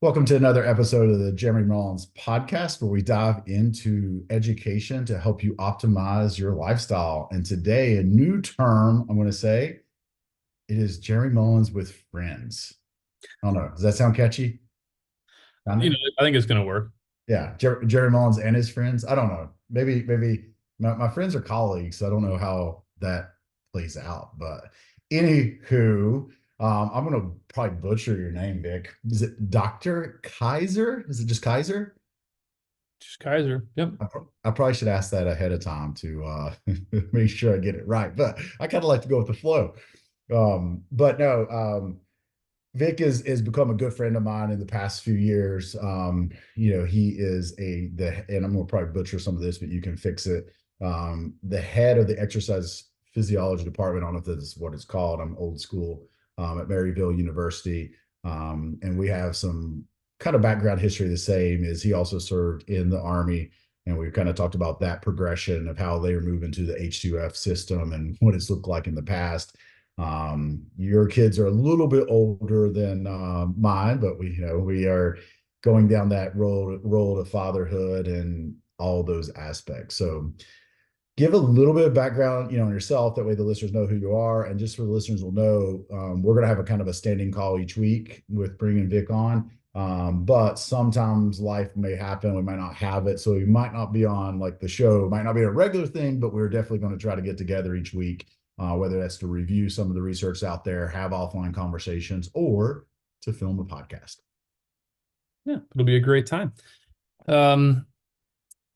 Welcome to another episode of the Jeremy Mullins podcast, where we dive into education to help you optimize your lifestyle. And today, a new term I'm going to say it is Jeremy Mullins with friends. I don't know. Does that sound catchy? Kind of? I think it's going to work. Yeah. Jeremy Mullins and his friends. I don't know. Maybe my friends are colleagues, so I don't know how that plays out. But anywho, I'm going to probably butcher your name, Vic. Is it Dr. Kizer? Is it just Kizer? Just Kaiser. Yep. I probably should ask that ahead of time to make sure I get it right, but I kind of like to go with the flow. But no, Vic is become a good friend of mine in the past few years. He is and I'm gonna probably butcher some of this, but you can fix it. The head of the exercise physiology department. I don't know if this is what it's called. I'm old school at Maryville University. And we have some kind of background history the same as he also served in the Army. And we've kind of talked about that progression of how they are moving to the H2F system and what it's looked like in the past. Your kids are a little bit older than mine, but we are going down that road of fatherhood and all those aspects. So give a little bit of background, on yourself. That way the listeners know who you are. And just so the listeners will know, we're going to have a kind of a standing call each week with bringing Vic on. But sometimes life may happen. We might not have it. So we might not be on like the show, might not be a regular thing, but we're definitely going to try to get together each week, whether that's to review some of the research out there, have offline conversations, or to film a podcast. Yeah, it'll be a great time. Um,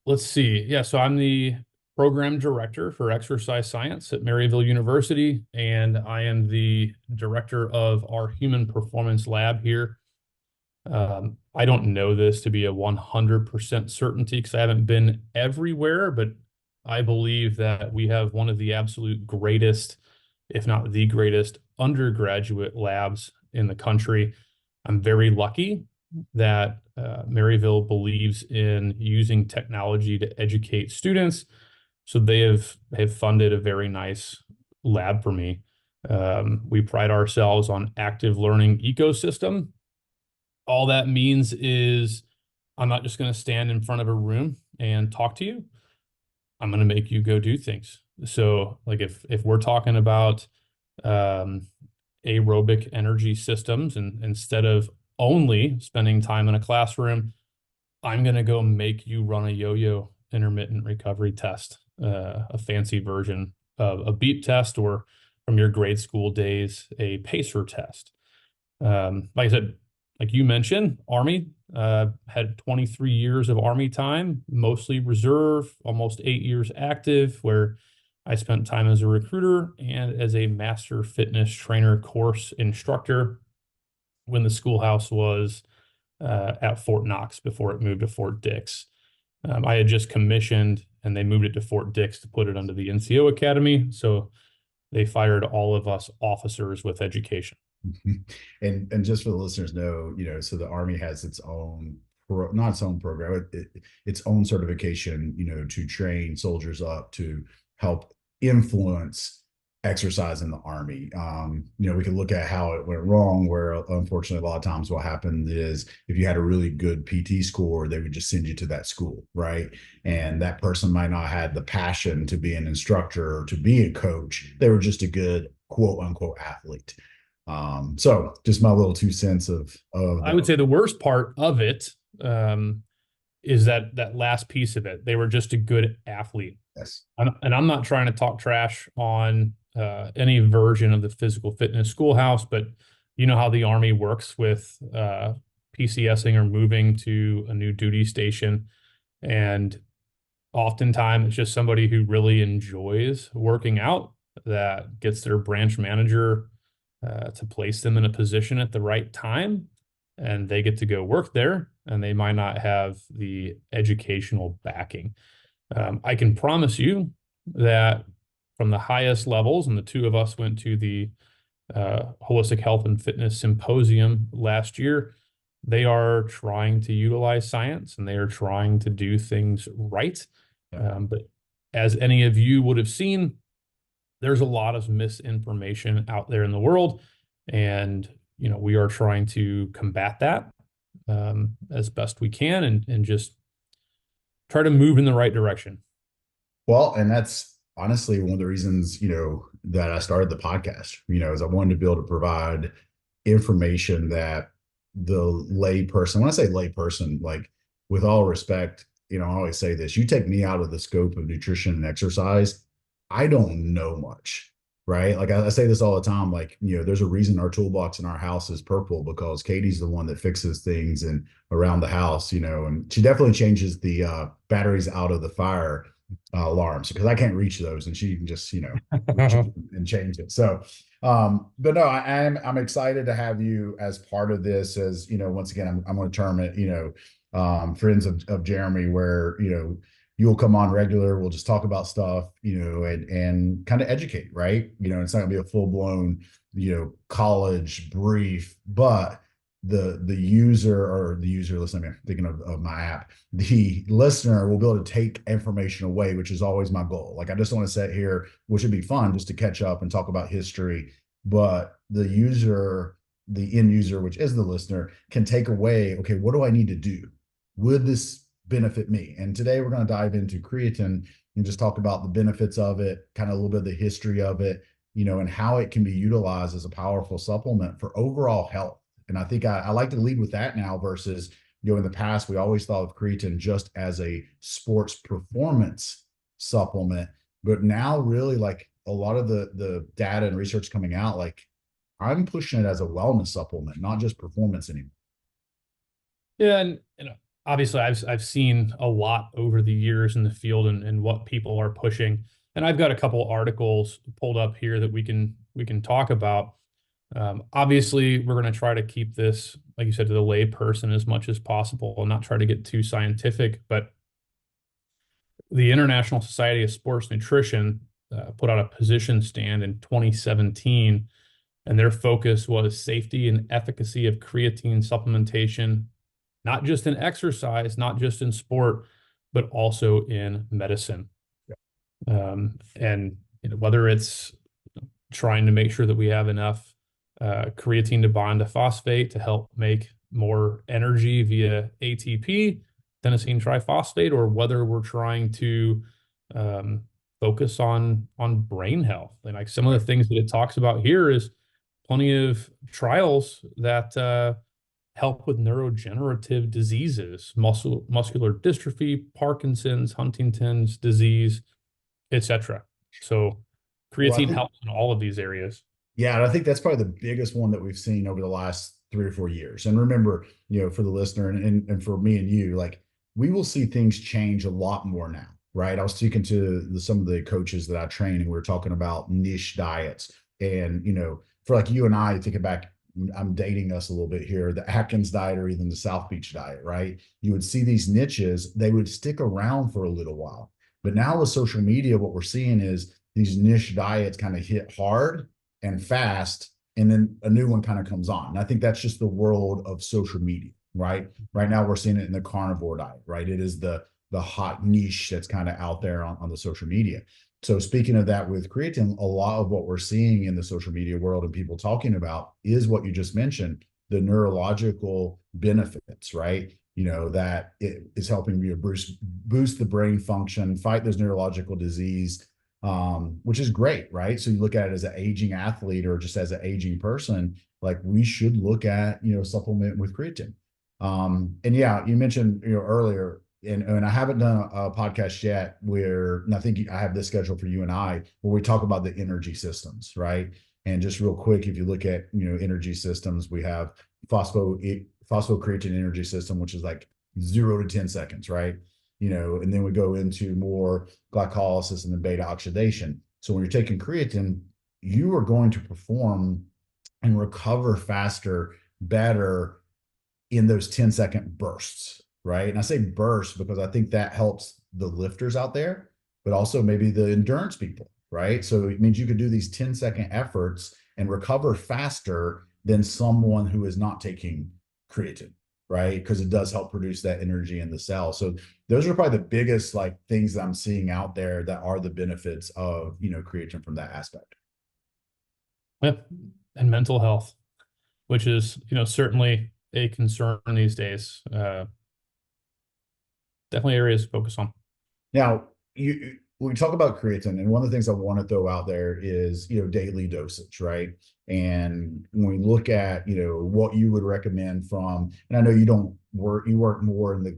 let's see. Yeah, so I'm the program director for exercise science at Maryville University, and I am the director of our human performance lab here. I don't know this to be a 100% certainty because I haven't been everywhere, but I believe that we have one of the absolute greatest, if not the greatest, undergraduate labs in the country. I'm very lucky that Maryville believes in using technology to educate students. So they have funded a very nice lab for me. We pride ourselves on active learning ecosystem. All that means is I'm not just going to stand in front of a room and talk to you. I'm going to make you go do things. So like if we're talking about um, aerobic energy systems, and instead of only spending time in a classroom, I'm going to go make you run a yo-yo intermittent recovery test, a fancy version of a beep test, or from your grade school days, a pacer test. Like I said, like you mentioned, Army, had 23 years of Army time, mostly reserve, almost 8 years active, where I spent time as a recruiter and as a master fitness trainer course instructor when the schoolhouse was at Fort Knox before it moved to Fort Dix. I had just commissioned and they moved it to Fort Dix to put it under the NCO Academy. So they fired all of us officers with education. And just for the listeners know, so the Army has its own not its own program, its own certification, to train soldiers up to help influence exercise in the Army. We can look at how it went wrong, where unfortunately a lot of times what happened is if you had a really good PT score, they would just send you to that school, right? And that person might not have the passion to be an instructor or to be a coach. They were just a good quote unquote athlete. So just my little 2 cents of I would say the worst part of it is that last piece of it. They were just a good athlete. yes. And I'm not trying to talk trash on any version of the physical fitness schoolhouse, but you know how the Army works with PCSing or moving to a new duty station. And oftentimes it's just somebody who really enjoys working out that gets their branch manager to place them in a position at the right time, and they get to go work there, and they might not have the educational backing. I can promise you that from the highest levels, and the two of us went to the Holistic Health and Fitness Symposium last year, they are trying to utilize science and they are trying to do things right. But as any of you would have seen, there's a lot of misinformation out there in the world, and we are trying to combat that. as best we can, and just try to move in the right direction. Well, and that's honestly one of the reasons, that I started the podcast, is I wanted to be able to provide information that the lay person, when I say lay person, like with all respect, I always say this, you take me out of the scope of nutrition and exercise, I don't know much, right? Like I say this all the time, like, there's a reason our toolbox in our house is purple because Katie's the one that fixes things and around the house, and she definitely changes the batteries out of the fire alarms because I can't reach those, and she can just reach it and change it. So, but no, I'm excited to have you as part of this. As once again, I'm going to term it, friends of Jeremy, where you'll come on regular. We'll just talk about stuff, and kind of educate, right? It's not going to be a full blown college brief, but the user or the user listening, I'm thinking of my app, the listener will be able to take information away, which is always my goal. Like I just want to sit here, which would be fun just to catch up and talk about history, but the user, the end user, which is the listener, can take away, okay, what do I need to do? Would this benefit me? And today we're going to dive into creatine and just talk about the benefits of it, kind of a little bit of the history of it, and how it can be utilized as a powerful supplement for overall health. And I think I like to lead with that now versus, in the past, we always thought of creatine just as a sports performance supplement. But now really like a lot of the data and research coming out, like I'm pushing it as a wellness supplement, not just performance anymore. Yeah, and obviously I've seen a lot over the years in the field and what people are pushing. And I've got a couple articles pulled up here that we can talk about. Obviously, we're going to try to keep this, like you said, to the lay person as much as possible and not try to get too scientific. But the International Society of Sports Nutrition put out a position stand in 2017, and their focus was safety and efficacy of creatine supplementation, not just in exercise, not just in sport, but also in medicine. And whether it's trying to make sure that we have enough creatine to bind to phosphate to help make more energy via ATP, adenosine triphosphate, or whether we're trying to focus on brain health. And like some of the things that it talks about here is plenty of trials that help with neurodegenerative diseases, muscular dystrophy, Parkinson's, Huntington's disease, etc. So creatine helps in all of these areas. Yeah, and I think that's probably the biggest one that we've seen over the last 3 or 4 years. And remember, for the listener and for me and you, like we will see things change a lot more now, right? I was speaking to some of the coaches that I train, and we were talking about niche diets. And, for like you and I, thinking back, I'm dating us a little bit here, the Atkins diet or even the South Beach diet, right? You would see these niches, they would stick around for a little while. But now with social media, what we're seeing is these niche diets kind of hit hard and fast, and then a new one kind of comes on. And I think that's just the world of social media, right? Right now we're seeing it in the carnivore diet, right? It is the hot niche that's kind of out there on the social media. So speaking of that with creatine, a lot of what we're seeing in the social media world and people talking about is what you just mentioned, the neurological benefits, right? That it is helping you boost the brain function, fight those neurological disease, which is great, right? So you look at it as an aging athlete or just as an aging person, like we should look at, supplement with creatine. And yeah, you mentioned, earlier, and I haven't done a podcast yet where, and I think I have this scheduled for you and I, where we talk about the energy systems, right? And just real quick, if you look at, energy systems, we have phosphocreatine energy system, which is like 0 to 10 seconds, right? And then we go into more glycolysis and then beta oxidation. So when you're taking creatine, you are going to perform and recover faster, better in those 10-second bursts, right? And I say bursts because I think that helps the lifters out there, but also maybe the endurance people, right? So it means you could do these 10-second efforts and recover faster than someone who is not taking creatine, right? Because it does help produce that energy in the cell. So those are probably the biggest like things that I'm seeing out there that are the benefits of, creatine from that aspect. Yep. And mental health, which is, certainly a concern these days. Definitely areas to focus on. Now, we talk about creatine, and one of the things I want to throw out there is, daily dosage, right? And when we look at, what you would recommend from, and I know you work more in the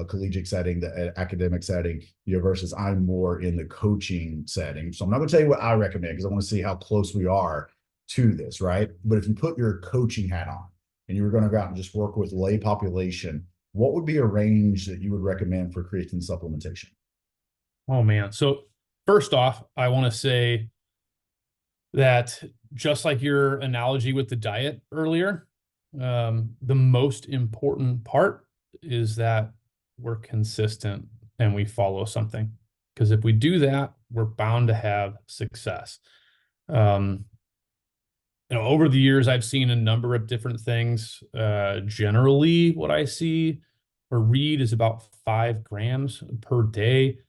collegiate setting, the academic setting, versus I'm more in the coaching setting. So I'm not going to tell you what I recommend because I want to see how close we are to this, right? But if you put your coaching hat on and you were going to go out and just work with lay population, what would be a range that you would recommend for creatine supplementation? Oh man. So first off, I want to say that just like your analogy with the diet earlier, the most important part is that we're consistent and we follow something. Because if we do that, we're bound to have success. Over the years, I've seen a number of different things. Generally, what I see or read is about 5 grams per day.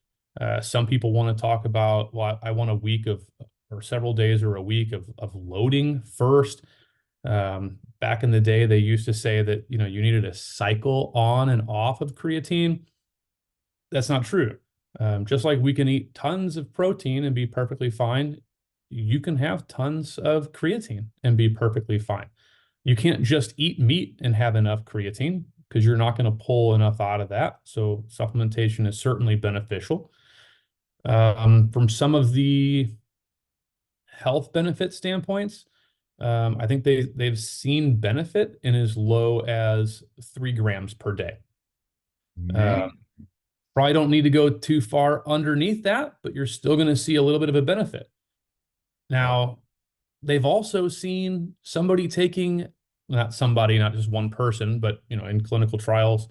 Some people want to talk about, well, I want a week of, or several days or a week of loading first. Back in the day, they used to say that, you needed a cycle on and off of creatine. That's not true. Just like we can eat tons of protein and be perfectly fine, you can have tons of creatine and be perfectly fine. You can't just eat meat and have enough creatine because you're not going to pull enough out of that. So supplementation is certainly beneficial. From some of the health benefit standpoints, I think they've seen benefit in as low as 3 grams per day. Man. Probably don't need to go too far underneath that, but you're still going to see a little bit of a benefit. Now, they've also seen somebody taking, not somebody, not just one person, but in clinical trials,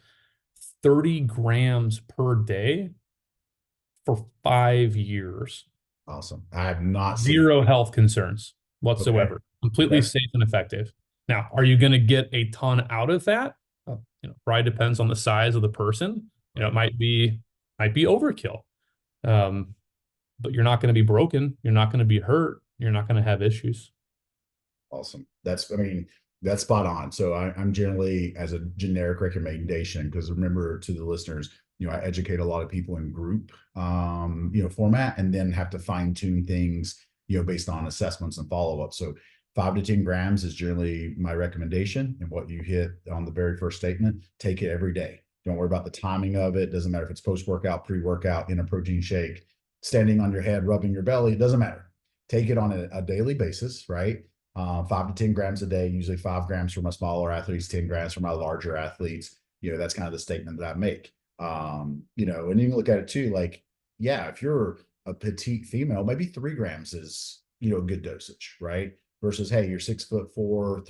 30 grams per day for 5 years. Awesome. I have not seen. Zero health concerns Okay. whatsoever. Completely Okay. safe and effective. Now, are you going to get a ton out of that? Probably depends on the size of the person. It might be overkill. But you're not going to be broken. You're not going to be hurt. You're not going to have issues. Awesome. That's spot on. So I'm generally, as a generic recommendation, because remember, to the listeners, I educate a lot of people in group, format, and then have to fine tune things, based on assessments and follow up. So 5 to 10 grams is generally my recommendation. And what you hit on the very first statement, take it every day. Don't worry about the timing of it. Doesn't matter if it's post-workout, pre-workout, in a protein shake, standing on your head, rubbing your belly. It doesn't matter. Take it on a daily basis, right? 5 to 10 grams a day, usually 5 grams for my smaller athletes, 10 grams for my larger athletes. That's kind of the statement that I make. And you can look at it too, like, yeah, if you're a petite female, maybe 3 grams is, a good dosage, right? Versus, hey, you're 6'4",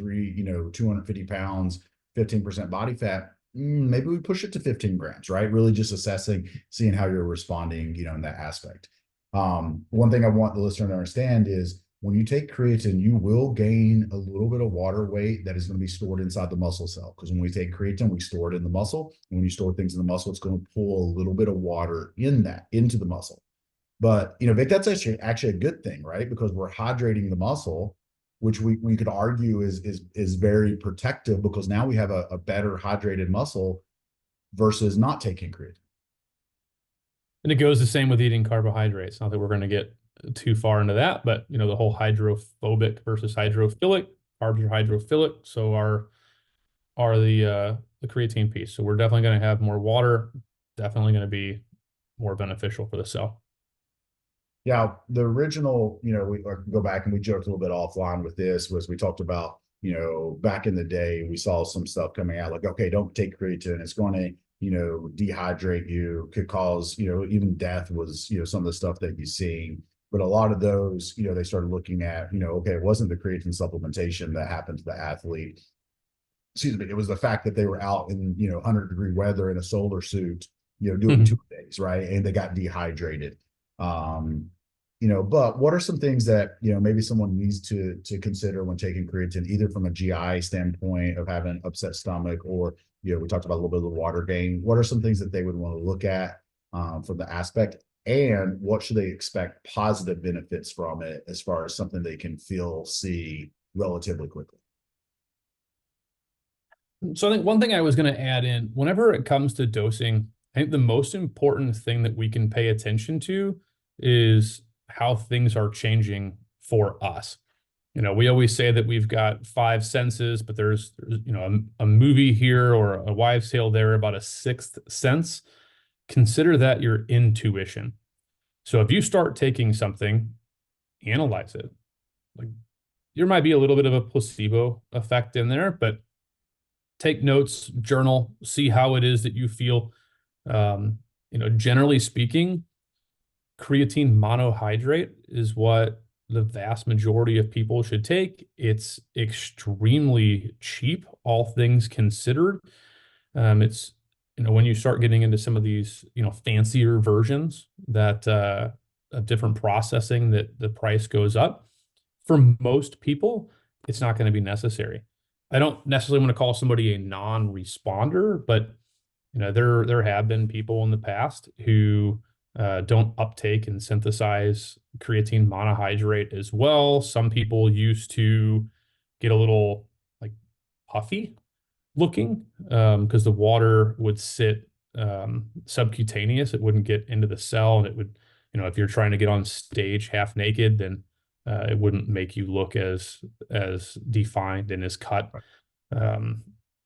250 pounds, 15% body fat. Maybe we push it to 15 grams, right? Really just assessing, seeing how you're responding, in that aspect. One thing I want the listener to understand is when you take creatine, you will gain a little bit of water weight that is going to be stored inside the muscle cell. Because when we take creatine, we store it in the muscle. And when you store things in the muscle, it's going to pull a little bit of water into the muscle. But, Vic, that's actually a good thing, right? Because we're hydrating the muscle, which we could argue is very protective, because now we have a better hydrated muscle versus not taking creatine. And it goes the same with eating carbohydrates. Not that we're going to get too far into that, but the whole hydrophobic versus hydrophilic. Carbs are hydrophilic, so are the creatine piece. So we're definitely going to have more water, definitely going to be more beneficial for the cell. Yeah, the original, we go back and we joked a little bit offline with this, was we talked about, back in the day, we saw some stuff coming out like, okay, don't take creatine. It's going to, dehydrate you, could cause, even death was, some of the stuff that you're seeing. But a lot of those, they started looking at, okay, it wasn't the creatine supplementation that happened to the athlete. Excuse me. It was the fact that they were out in, 100-degree weather in a solar suit, doing 2 days, right? And they got dehydrated. But what are some things that, maybe someone needs to consider when taking creatine, either from a GI standpoint of having an upset stomach, or, we talked about a little bit of the water gain. What are some things that they would want to look at from the aspect, and what should they expect positive benefits from it as far as something they can see relatively quickly? So I think one thing I was going to add in, whenever it comes to dosing, I think the most important thing that we can pay attention to is how things are changing for us. You know, we always say that we've got five senses, but there's you know, a movie here or a wives' tale there about a sixth sense. Consider that your intuition. So if you start taking something, analyze it. Like, there might be a little bit of a placebo effect in there, but take notes, journal, see how it is that you feel. You know, generally speaking, creatine monohydrate is what the vast majority of people should take. It's extremely cheap, all things considered. It's, you know, when you start getting into some of these, you know, fancier versions that of different processing, that the price goes up. For most people, it's not going to be necessary. I don't necessarily want to call somebody a non-responder, but you know, there have been people in the past who don't uptake and synthesize creatine monohydrate as well. Some people used to get a little like puffy looking because the water would sit subcutaneous. It wouldn't get into the cell, and it would, you know, if you're trying to get on stage half naked, then it wouldn't make you look as defined and as cut um,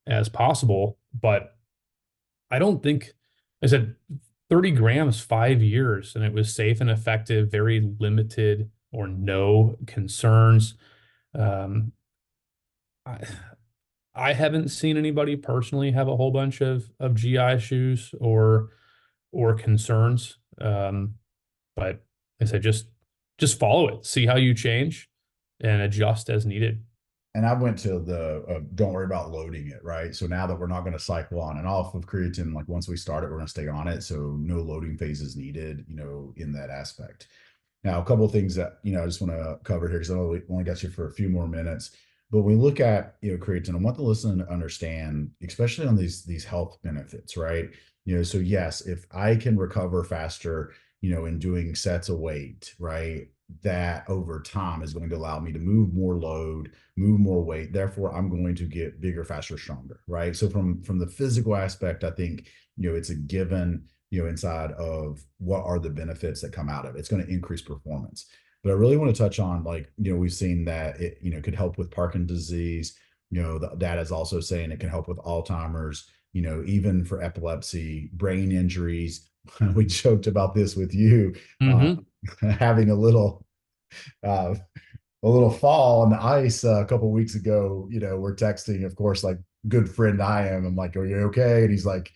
as possible. But I don't think, I said 30 grams, 5 years, and it was safe and effective, very limited or no concerns. Um, I, I haven't seen anybody personally have a whole bunch of GI issues or concerns. But I said just follow it, see how you change, and adjust as needed. And I went to the don't worry about loading it, right? So now that we're not going to cycle on and off of creatine, like once we start it, we're going to stay on it. So no loading phase is needed, you know, in that aspect. Now, a couple of things that, you know, I just want to cover here because I only got you for a few more minutes. But when we look at, you know, creatine, I want the listener to understand, especially on these health benefits, right? You know, so yes, if I can recover faster, you know, in doing sets of weight, right? That over time is going to allow me to move more load, move more weight. Therefore, I'm going to get bigger, faster, stronger, right? So from the physical aspect, I think, you know, it's a given, you know, inside of what are the benefits that come out of it. It's going to increase performance. But I really want to touch on, like, you know, we've seen that it, you know, could help with Parkinson's disease. You know, the data is also saying it can help with Alzheimer's, you know, even for epilepsy, brain injuries. We joked about this with you, Mm-hmm. having uh, a little fall on the ice a couple of weeks ago. You know, we're texting, of course, like good friend I am. I'm like, "Are you okay?" And he's like,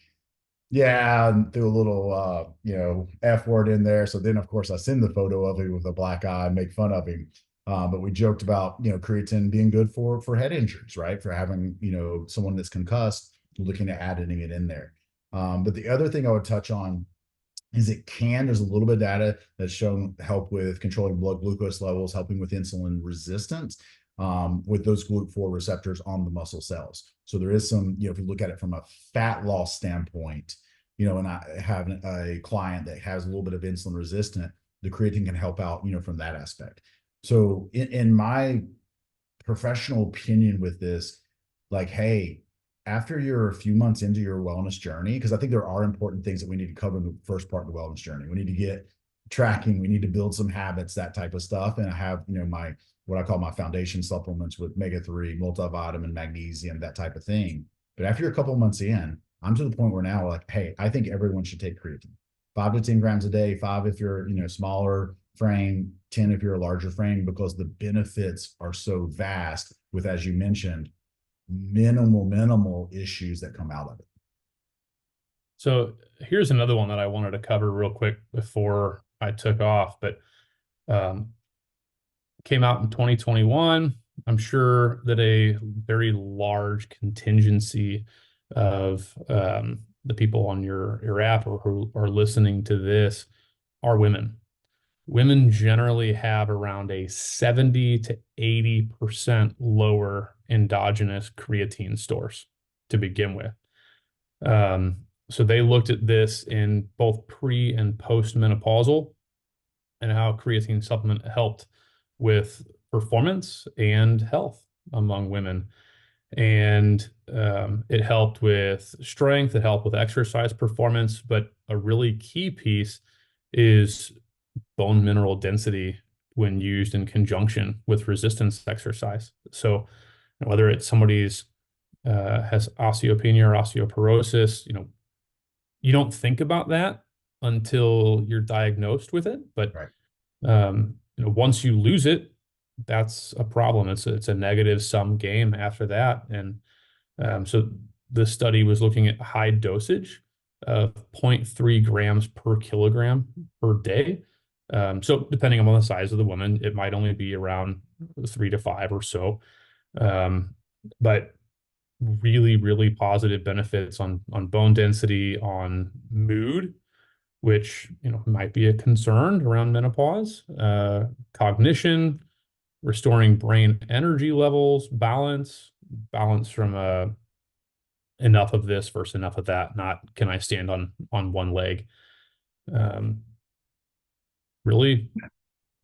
yeah, and threw a little you know, F word in there. So then of course I send the photo of him with a black eye and make fun of him. But we joked about, you know, creatine being good for head injuries, right? For having, you know, someone that's concussed, looking at adding it in there. But the other thing I would touch on is there's a little bit of data that's shown help with controlling blood glucose levels, helping with insulin resistance with those GLUT4 receptors on the muscle cells. So there is some, you know, if you look at it from a fat loss standpoint, you know, and I have a client that has a little bit of insulin resistant, the creatine can help out, you know, from that aspect. So in my professional opinion with this, like, hey, after you're a few months into your wellness journey, because I think there are important things that we need to cover in the first part of the wellness journey. We need to get tracking, we need to build some habits, that type of stuff. And I have, you know, my what I call my foundation supplements with omega-3, multivitamin, magnesium, that type of thing. But after you're a couple of months in, I'm to the point where now, like, hey, I think everyone should take creatine. 5 to 10 grams a day, 5 if you're, you know, smaller frame, 10 if you're a larger frame, because the benefits are so vast with, as you mentioned, minimal issues that come out of it. So here's another one that I wanted to cover real quick before I took off, but um, came out in 2021. I'm sure that a very large contingency of the people on your app or who are listening to this are women. Women generally have around a 70 to 80% lower endogenous creatine stores to begin with. So they looked at this in both pre and post menopausal and how creatine supplement helped with performance and health among women. And it helped with strength, it helped with exercise performance, but a really key piece is bone mineral density when used in conjunction with resistance exercise. So whether it's somebody's has osteopenia or osteoporosis, you don't think about that until you're diagnosed with it. But Right. once you lose it, that's a problem. It's a negative sum game after that. And so the study was looking at high dosage of 0.3 grams per kilogram per day. So depending on the size of the woman, it might only be around 3 to 5 or so. But really, really positive benefits on bone density, on mood, which might be a concern around menopause, cognition, restoring brain energy levels, balance from enough of this versus enough of that, not can I stand on one leg. Um, really,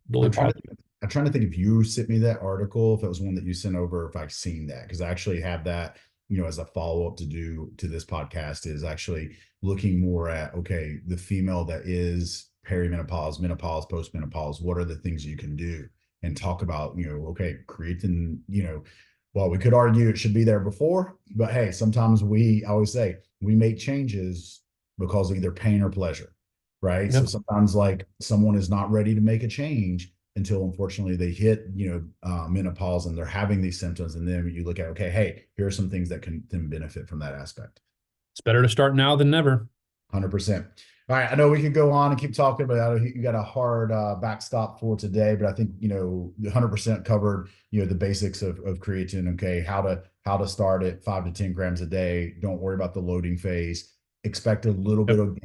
really I'm trying to positive. I'm trying to think if you sent me that article, if it was one that you sent over, if I've seen that, because I actually have that, as a follow-up to do to this podcast, is actually looking more at, okay, the female that is perimenopause, menopause, postmenopause, what are the things you can do, and talk about, okay, creatine, well, we could argue it should be there before, but hey, sometimes I always say we make changes because of either pain or pleasure, right? So Yep. sometimes like someone is not ready to make a change until unfortunately they hit, menopause and they're having these symptoms. And then you look at, okay, hey, here are some things that can benefit from that aspect. It's better to start now than never. 100%. All right. I know we could go on and keep talking, but I know you got a hard backstop for today, but I think, 100% covered, the basics of creatine. Okay. How to start at 5 to 10 grams a day. Don't worry about the loading phase. Expect a little bit Yep. of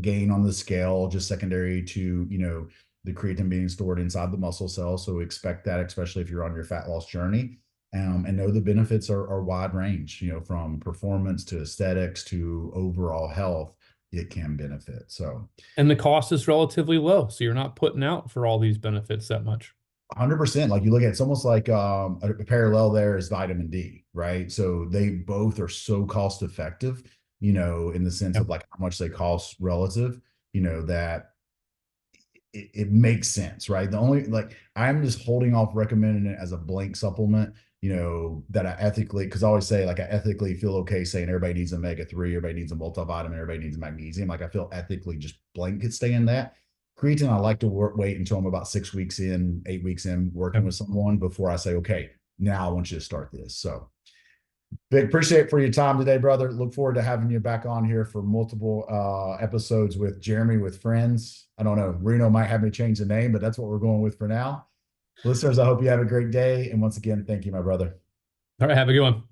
gain on the scale, just secondary to, the creatine being stored inside the muscle cell. So expect that, especially if you're on your fat loss journey. And know the benefits are wide range, from performance to aesthetics to overall health. It can benefit. So And the cost is relatively low, so you're not putting out for all these benefits that much. 100%, like you look at, it's almost like a parallel there is vitamin D, right? So they both are so cost effective, in the sense Yep. of like how much they cost relative, that it makes sense, right? The only, like, I'm just holding off recommending it as a blank supplement, that I ethically, because I always say, like, I ethically feel okay saying everybody needs omega-3, everybody needs a multivitamin, everybody needs magnesium. Like, I feel ethically just blanket staying that. Creatine, I like to wait until I'm about 6 weeks in, 8 weeks in working Yep. with someone before I say, okay, now I want you to start this. So Vic, appreciate for your time today, brother. Look forward to having you back on here for multiple episodes with Jeremy with friends. I don't know, Reno might have me change the name, but that's what we're going with for now. Listeners, I hope you have a great day. And once again, thank you, my brother. All right, have a good one.